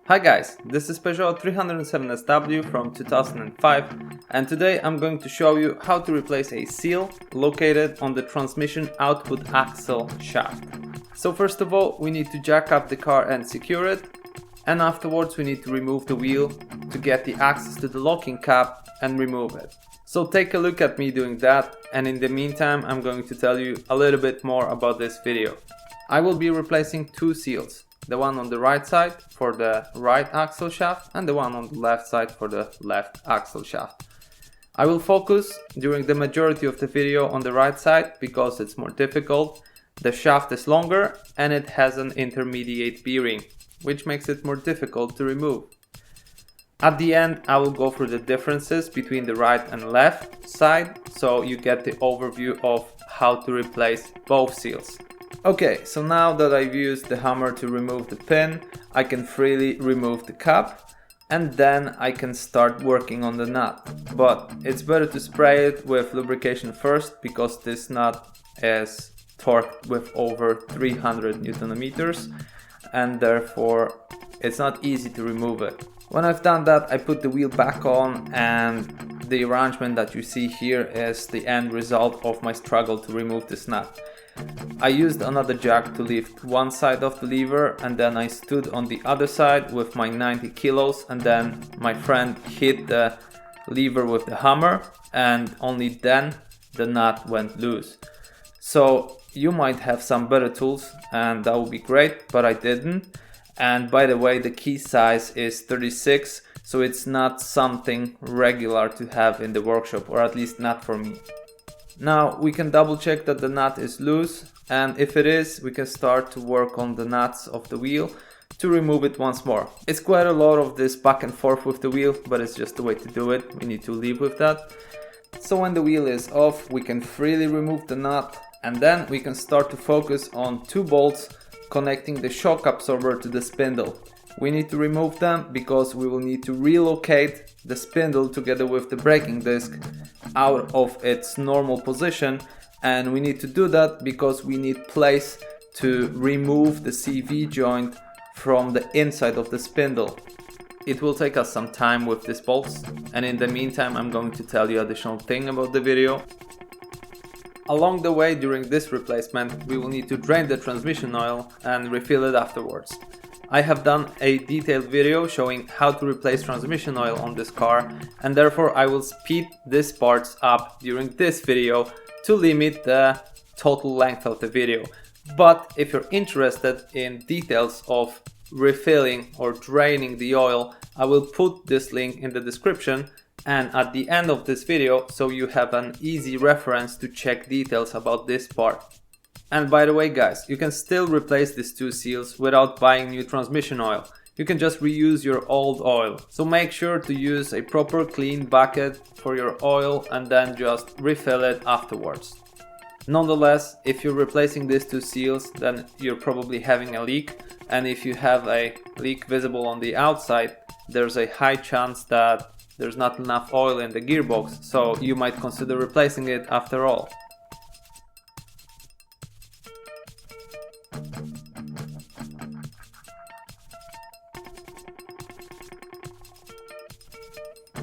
Hi guys, this is Peugeot 307SW from 2005 and today I'm going to show you how to replace a seal located on the transmission output axle shaft. So first of all, we need to jack up the car and secure it, and afterwards we need to remove the wheel to get the access to the locking cap and remove it. So take a look at me doing that, and in the meantime I'm going to tell you a little bit more about this video. I will be replacing two seals. The one on the right side for the right axle shaft and the one on the left side for the left axle shaft. I will focus during the majority of the video on the right side because it's more difficult. The shaft is longer and it has an intermediate bearing, which makes it more difficult to remove. At the end, I will go through the differences between the right and left side so you get the overview of how to replace both seals. Okay, so now that I've used the hammer to remove the pin, I can freely remove the cap and then I can start working on the nut. But it's better to spray it with lubrication first because this nut is torqued with over 300 Newton meters and therefore it's not easy to remove it. When I've done that, I put the wheel back on, and the arrangement that you see here is the end result of my struggle to remove this nut. I used another jack to lift one side of the lever, and then I stood on the other side with my 90 kilos, and then my friend hit the lever with the hammer, and only then the nut went loose. So you might have some better tools and that would be great, but I didn't. And by the way, the key size is 36, so it's not something regular to have in the workshop, or at least not for me. Now we can double check that the nut is loose, and if it is, we can start to work on the nuts of the wheel to remove it once more. It's quite a lot of this back and forth with the wheel, but it's just the way to do it. We need to live with that. So when the wheel is off, we can freely remove the nut, and then we can start to focus on two bolts connecting the shock absorber to the spindle. We need to remove them because we will need to relocate the spindle together with the braking disc out of its normal position, and we need to do that because we need place to remove the CV joint from the inside of the spindle. It will take us some time with these bolts, and in the meantime I'm going to tell you additional thing about the video. Along the way during this replacement, we will need to drain the transmission oil and refill it afterwards. I have done a detailed video showing how to replace transmission oil on this car, and therefore I will speed these parts up during this video to limit the total length of the video. But if you're interested in details of refilling or draining the oil, I will put this link in the description and at the end of this video, so you have an easy reference to check details about this part. And by the way guys, you can still replace these two seals without buying new transmission oil. You can just reuse your old oil. So make sure to use a proper clean bucket for your oil and then just refill it afterwards. Nonetheless, if you're replacing these two seals, then you're probably having a leak, and if you have a leak visible on the outside, there's a high chance that there's not enough oil in the gearbox, so you might consider replacing it after all.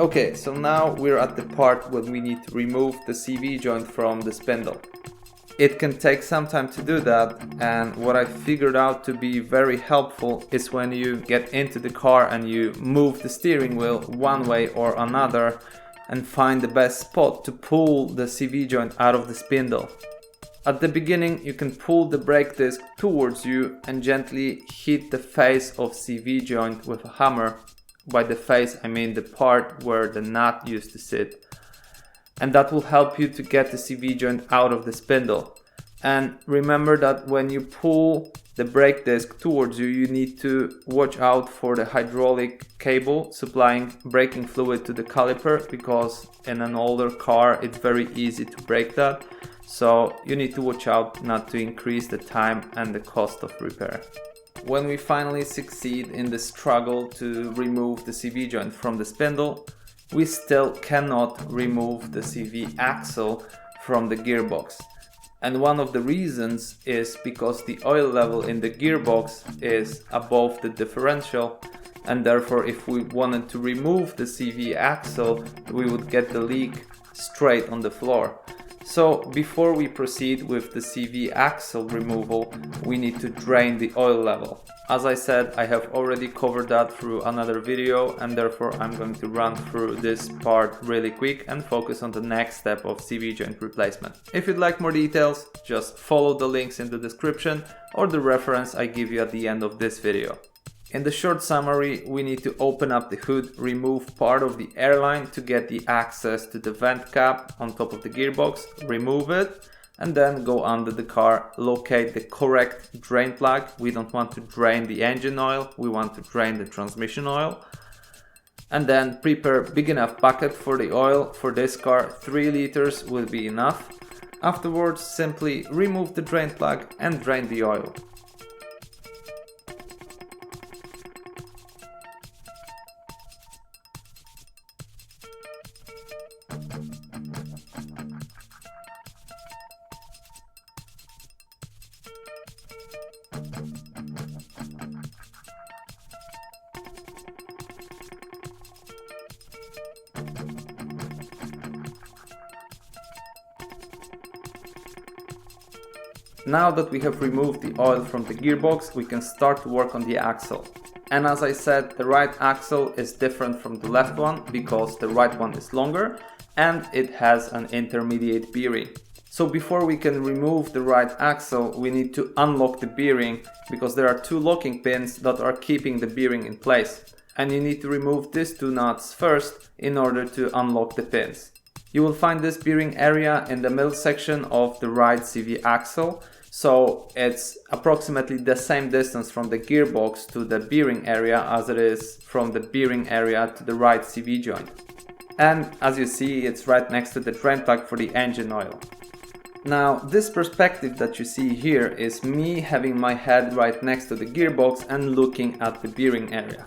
Okay, so now we're at the part when we need to remove the CV joint from the spindle. It can take some time to do that, and what I figured out to be very helpful is when you get into the car and you move the steering wheel one way or another and find the best spot to pull the CV joint out of the spindle. At the beginning, you can pull the brake disc towards you and gently hit the face of CV joint with a hammer. By the face, I mean the part where the nut used to sit. And that will help you to get the CV joint out of the spindle. And remember that when you pull the brake disc towards you, you need to watch out for the hydraulic cable supplying braking fluid to the caliper, because in an older car it's very easy to break that. So you need to watch out not to increase the time and the cost of repair. When we finally succeed in the struggle to remove the CV joint from the spindle, we still cannot remove the CV axle from the gearbox. And one of the reasons is because the oil level in the gearbox is above the differential, and therefore if we wanted to remove the CV axle, we would get the leak straight on the floor. So before we proceed with the CV axle removal, we need to drain the oil level. As I said, I have already covered that through another video, and therefore I'm going to run through this part really quick and focus on the next step of CV joint replacement. If you'd like more details, just follow the links in the description or the reference I give you at the end of this video. In the short summary, we need to open up the hood, remove part of the airline to get the access to the vent cap on top of the gearbox, remove it, and then go under the car, locate the correct drain plug. We don't want to drain the engine oil, we want to drain the transmission oil. And then prepare big enough bucket for the oil. For this car, 3 liters will be enough. Afterwards, simply remove the drain plug and drain the oil. Now that we have removed the oil from the gearbox, we can start to work on the axle. And as I said, the right axle is different from the left one because the right one is longer and it has an intermediate bearing. So before we can remove the right axle, we need to unlock the bearing because there are 2 locking pins that are keeping the bearing in place. And you need to remove these 2 nuts first in order to unlock the pins. You will find this bearing area in the middle section of the right CV axle. So it's approximately the same distance from the gearbox to the bearing area as it is from the bearing area to the right CV joint. And as you see, it's right next to the drain plug for the engine oil. Now, this perspective that you see here is me having my head right next to the gearbox and looking at the bearing area.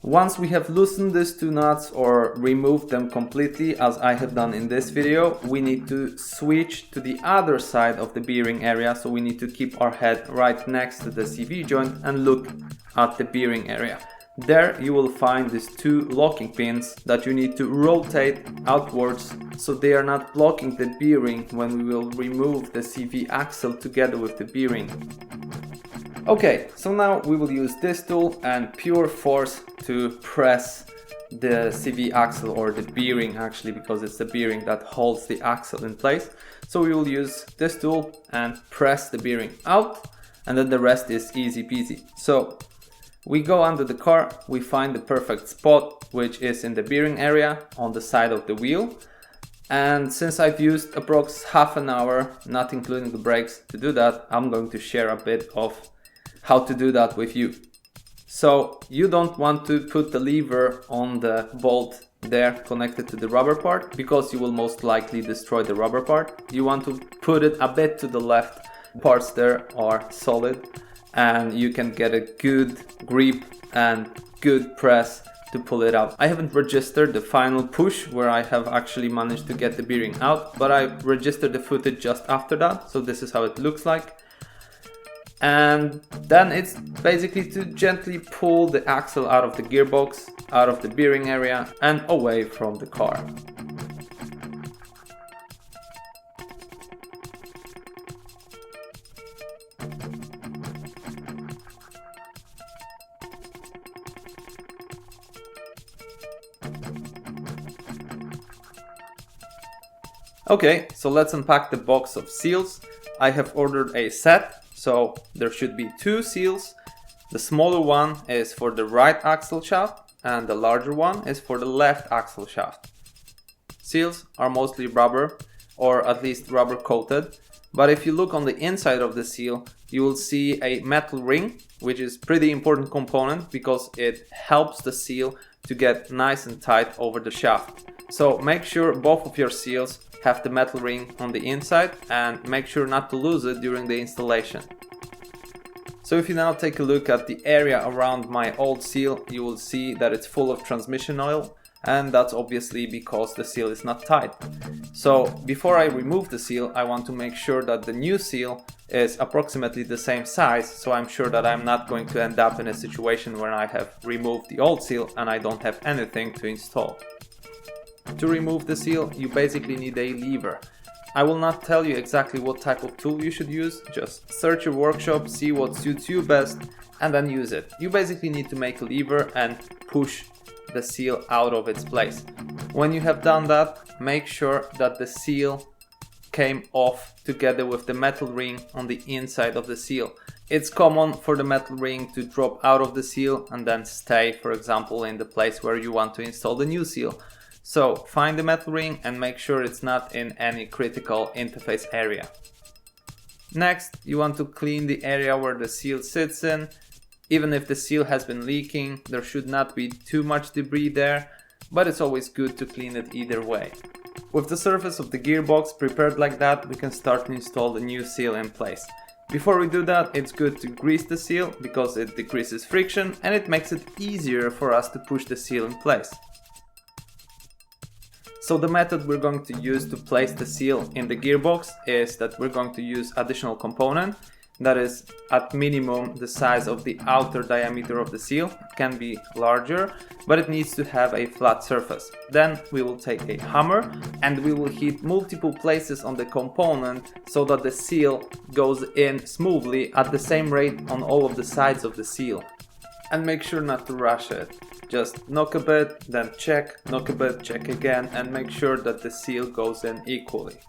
Once we have loosened these 2 nuts or removed them completely, as I have done in this video, we need to switch to the other side of the bearing area. So we need to keep our head right next to the CV joint and look at the bearing area. There you will find these 2 locking pins that you need to rotate outwards so they are not blocking the bearing when we will remove the CV axle together with the bearing. Okay, so now we will use this tool and pure force to press the CV axle, or the bearing actually, because it's the bearing that holds the axle in place. So we will use this tool and press the bearing out, and then the rest is easy peasy. So we go under the car, we find the perfect spot, which is in the bearing area on the side of the wheel. And since I've used approx half an hour, not including the brakes, to do that, I'm going to share a bit of how to do that with you. So you don't want to put the lever on the bolt there connected to the rubber part, because you will most likely destroy the rubber part. You want to put it a bit to the left. Parts there are solid and you can get a good grip and good press to pull it out. I haven't registered the final push where I have actually managed to get the bearing out, but I registered the footage just after that. So this is how it looks like. And then it's basically to gently pull the axle out of the gearbox, out of the bearing area and away from the car. Okay, so let's unpack the box of seals. I have ordered a set. So there should be 2 seals. The smaller one is for the right axle shaft and the larger one is for the left axle shaft. Seals are mostly rubber, or at least rubber coated, but if you look on the inside of the seal, you will see a metal ring, which is pretty important component because it helps the seal to get nice and tight over the shaft. So make sure both of your seals have the metal ring on the inside and make sure not to lose it during the installation. So if you now take a look at the area around my old seal, you will see that it's full of transmission oil, and that's obviously because the seal is not tight. So before I remove the seal, I want to make sure that the new seal is approximately the same size, so I'm sure that I'm not going to end up in a situation where I have removed the old seal and I don't have anything to install. To remove the seal, you basically need a lever. I will not tell you exactly what type of tool you should use, just search your workshop, see what suits you best, and then use it. You basically need to make a lever and push the seal out of its place. When you have done that, make sure that the seal came off together with the metal ring on the inside of the seal. It's common for the metal ring to drop out of the seal and then stay, for example, in the place where you want to install the new seal. So find the metal ring and make sure it's not in any critical interface area. Next, you want to clean the area where the seal sits in. Even if the seal has been leaking, there should not be too much debris there, but it's always good to clean it either way. With the surface of the gearbox prepared like that, we can start to install the new seal in place. Before we do that, it's good to grease the seal because it decreases friction and it makes it easier for us to push the seal in place. So the method we're going to use to place the seal in the gearbox is that we're going to use additional component that is at minimum the size of the outer diameter of the seal. It can be larger, but it needs to have a flat surface. Then we will take a hammer and we will hit multiple places on the component so that the seal goes in smoothly at the same rate on all of the sides of the seal. And make sure not to rush it. Just knock a bit, then check, knock a bit, check again, and make sure that the seal goes in equally.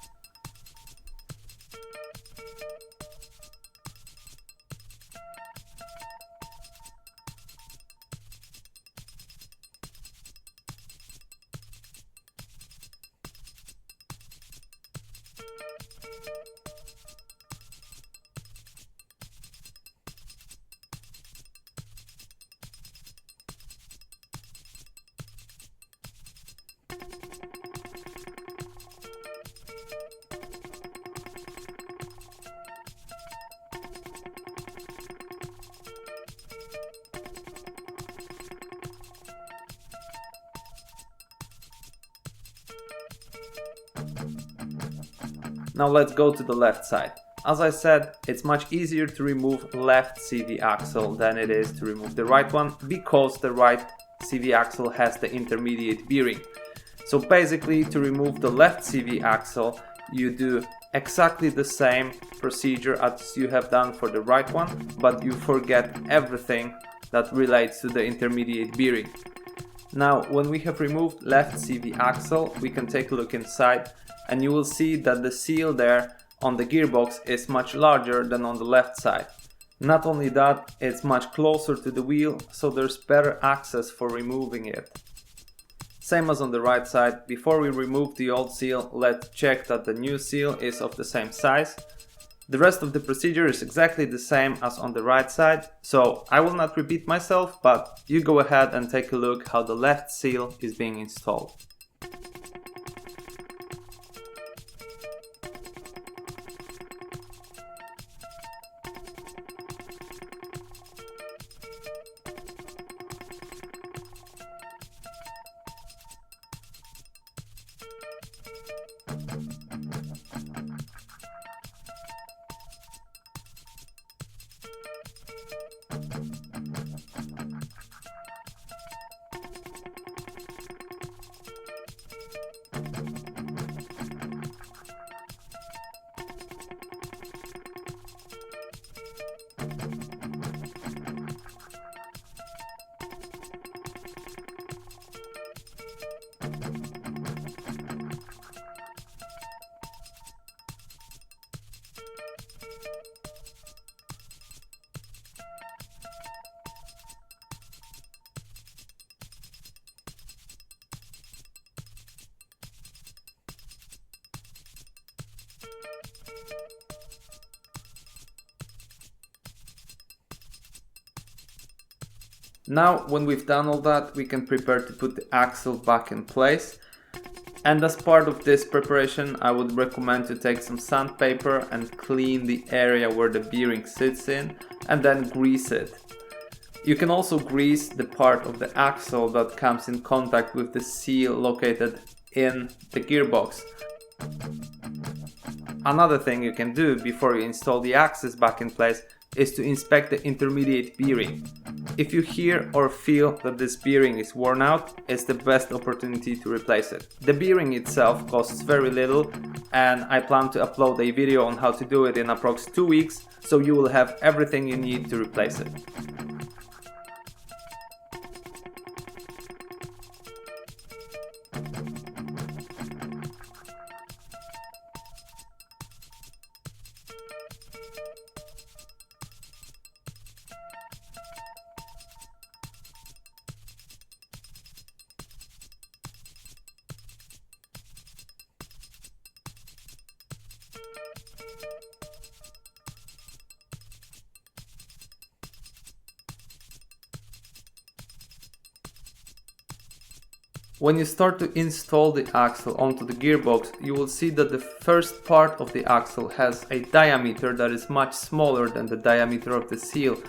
Now let's go to the left side. As I said, it's much easier to remove left CV axle than it is to remove the right one because the right CV axle has the intermediate bearing. So basically, to remove the left CV axle, you do exactly the same procedure as you have done for the right one, but you forget everything that relates to the intermediate bearing. Now, when we have removed left CV axle, we can take a look inside and you will see that the seal there on the gearbox is much larger than on the left side. Not only that, it's much closer to the wheel, so there's better access for removing it. Same as on the right side, before we remove the old seal, let's check that the new seal is of the same size. The rest of the procedure is exactly the same as on the right side, so I will not repeat myself, but you go ahead and take a look how the left seal is being installed. Now, when we've done all that, we can prepare to put the axle back in place. And as part of this preparation, I would recommend to take some sandpaper and clean the area where the bearing sits in and then grease it. You can also grease the part of the axle that comes in contact with the seal located in the gearbox. Another thing you can do before you install the axis back in place is to inspect the intermediate bearing. If you hear or feel that this bearing is worn out, it's the best opportunity to replace it. The bearing itself costs very little, and I plan to upload a video on how to do it in approx 2 weeks, so you will have everything you need to replace it. When you start to install the axle onto the gearbox, you will see that the first part of the axle has a diameter that is much smaller than the diameter of the seal.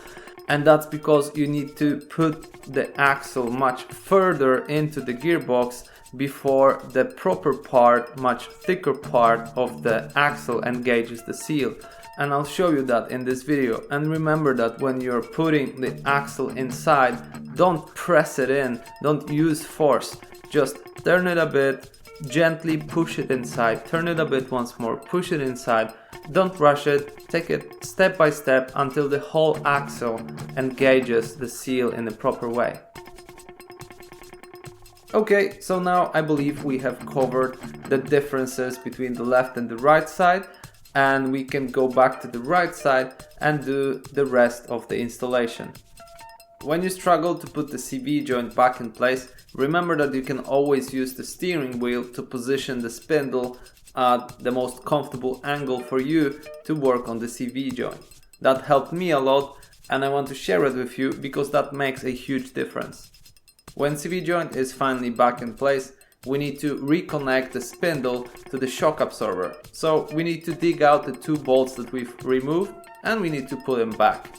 And that's because you need to put the axle much further into the gearbox before the proper part, much thicker part of the axle engages the seal. And I'll show you that in this video. And remember that when you're putting the axle inside, don't press it in, don't use force. Just turn it a bit, gently push it inside, turn it a bit once more, push it inside. Don't rush it, take it step by step until the whole axle engages the seal in the proper way. Okay, so now I believe we have covered the differences between the left and the right side, and we can go back to the right side and do the rest of the installation. When you struggle to put the CV joint back in place, remember that you can always use the steering wheel to position the spindle at the most comfortable angle for you to work on the CV joint. That helped me a lot, and I want to share it with you because that makes a huge difference. When CV joint is finally back in place, we need to reconnect the spindle to the shock absorber. So we need to dig out the 2 bolts that we've removed, and we need to put them back.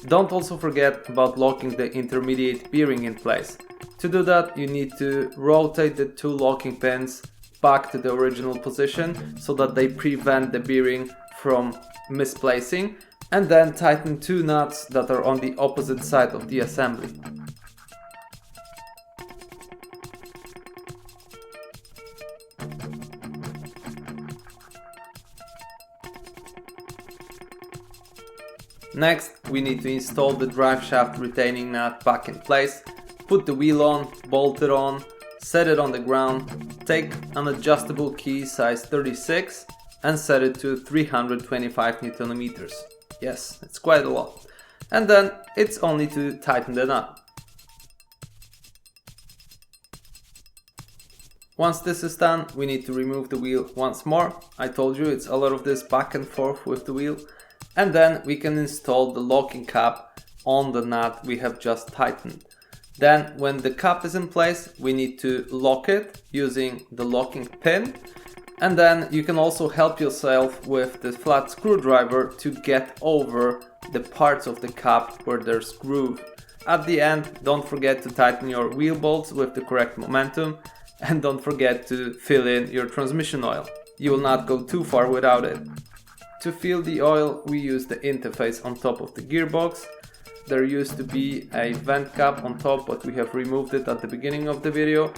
Don't also forget about locking the intermediate bearing in place. To do that, you need to rotate the 2 locking pins back to the original position so that they prevent the bearing from misplacing, and then tighten 2 nuts that are on the opposite side of the assembly. Next, we need to install the drive shaft retaining nut back in place, put the wheel on, bolt it on, set it on the ground, take an adjustable key size 36 and set it to 325 Nm. Yes, it's quite a lot. And then it's only to tighten the nut. Once this is done, we need to remove the wheel once more. I told you it's a lot of this back and forth with the wheel. And then we can install the locking cap on the nut we have just tightened. Then when the cap is in place, we need to lock it using the locking pin. And then you can also help yourself with the flat screwdriver to get over the parts of the cap where there's groove. At the end, don't forget to tighten your wheel bolts with the correct momentum, and don't forget to fill in your transmission oil. You will not go too far without it. To fill the oil, we use the interface on top of the gearbox. There used to be a vent cap on top, but we have removed it at the beginning of the video.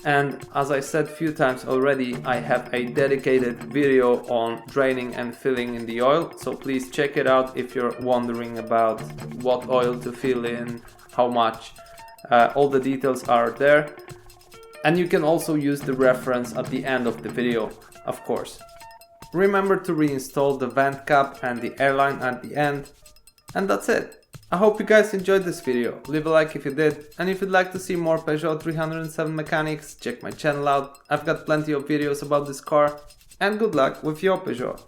And as I said a few times already, I have a dedicated video on draining and filling in the oil. So please check it out if you're wondering about what oil to fill in, how much. All the details are there. And you can also use the reference at the end of the video, of course. Remember to reinstall the vent cap and the airline at the end. And that's it. I hope you guys enjoyed this video. Leave a like if you did, and if you'd like to see more Peugeot 307 mechanics, check my channel out. I've got plenty of videos about this car, and good luck with your Peugeot.